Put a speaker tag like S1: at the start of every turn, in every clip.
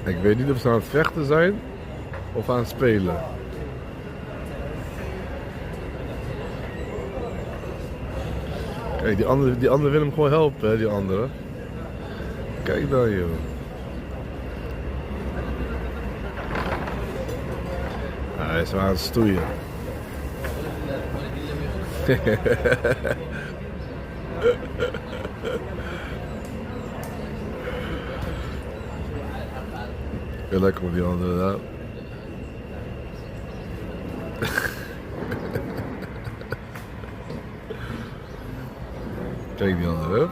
S1: Ik weet niet of ze aan het vechten zijn of aan het spelen. Kijk, die andere wil hem gewoon helpen, hè, die andere. Kijk dan, joh. Hij is wel aan het stoeien. Ja, lekker met die andere daar. Kijk die andere, hè?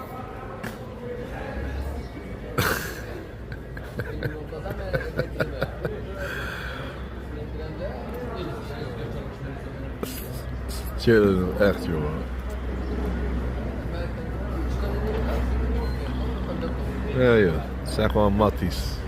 S1: Chillen, echt, joh. Ja, joh. Het zijn gewoon matties.